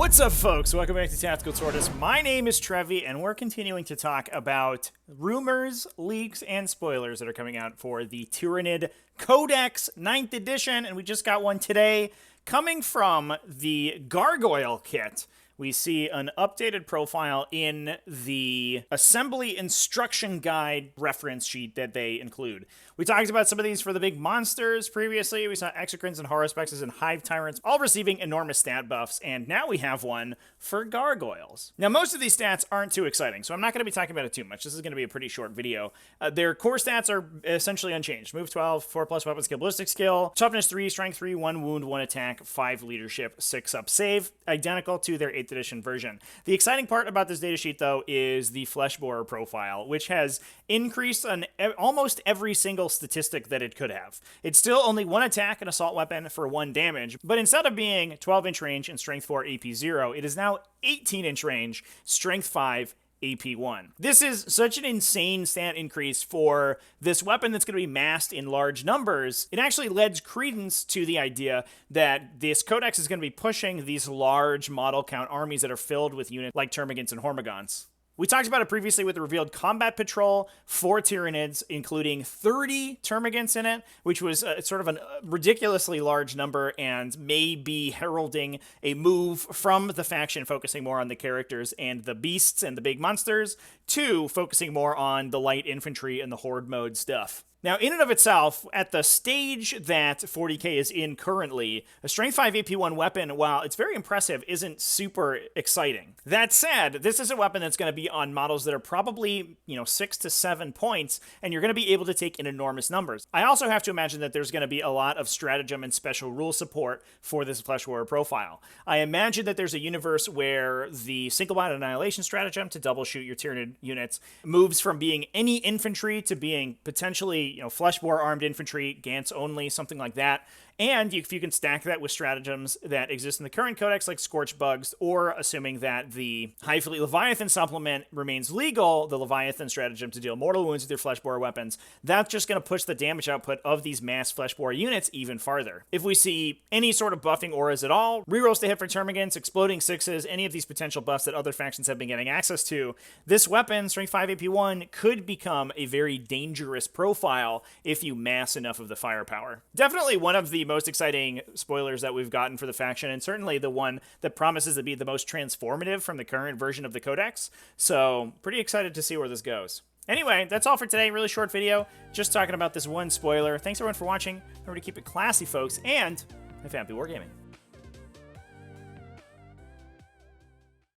What's up, folks? Welcome back to Tactical Tortoise. My name is Trevi, and we're continuing to talk about rumors, leaks, and spoilers that are coming out for the Tyranid Codex 9th edition, and we just got one today coming from the Gargoyle kit. We see an updated profile in the assembly instruction guide reference sheet that they include. We talked about some of these for the big monsters previously. We saw Exocrines and Horospexes and Hive Tyrants all receiving enormous stat buffs, and now we have one for Gargoyles. Now, most of these stats aren't too exciting, so I'm not going to be talking about it too much. This is going to be a pretty short video. Their core stats are essentially unchanged. Move 12, 4+ weapon skill, ballistic skill, toughness 3, strength 3, 1 wound, 1 attack, 5 leadership, 6 up save, identical to their 8th edition version. The exciting part about this datasheet, though, is the Fleshborer profile, which has increased on almost every single statistic that it could have. It's still only 1 attack and assault weapon for 1 damage, but instead of being 12-inch range and strength 4 AP 0, it is now 18-inch range, strength 5 AP 1. This is such an insane stat increase for this weapon that's going to be massed in large numbers. It actually lends credence to the idea that this codex is going to be pushing these large model count armies that are filled with units like Termagants and Hormagaunts. We talked about it previously with the revealed combat patrol for Tyranids, including 30 Termagants in it, which was sort of a ridiculously large number and may be heralding a move from the faction focusing more on the characters and the beasts and the big monsters to focusing more on the light infantry and the horde mode stuff. Now, in and of itself, at the stage that 40k is in currently, a Strength 5 AP1 weapon, while it's very impressive, isn't super exciting. That said, this is a weapon that's going to be on models that are probably, 6 to 7 points, and you're going to be able to take in enormous numbers. I also have to imagine that there's going to be a lot of stratagem and special rule support for this Fleshborer profile. I imagine that there's a universe where the single-bot annihilation stratagem to double shoot your Tyranid units moves from being any infantry to being potentially Fleshborer armed infantry, Gantz only, something like that. And if you can stack that with stratagems that exist in the current codex, like Scorch Bugs, or assuming that the High Fleet Leviathan supplement remains legal, the Leviathan stratagem to deal mortal wounds with your Fleshborer weapons, that's just going to push the damage output of these mass Fleshborer units even farther. If we see any sort of buffing auras at all, rerolls to hit for Termagants, exploding 6s, any of these potential buffs that other factions have been getting access to, this weapon, Strength 5 AP1, could become a very dangerous profile if you mass enough of the firepower. Definitely one of the most exciting spoilers that we've gotten for the faction, and certainly the one that promises to be the most transformative from the current version of the codex. So pretty excited to see where this goes. Anyway, that's all for today. Really short video, just talking about this one spoiler. Thanks everyone for watching. Remember to keep it classy, folks, and have happy wargaming.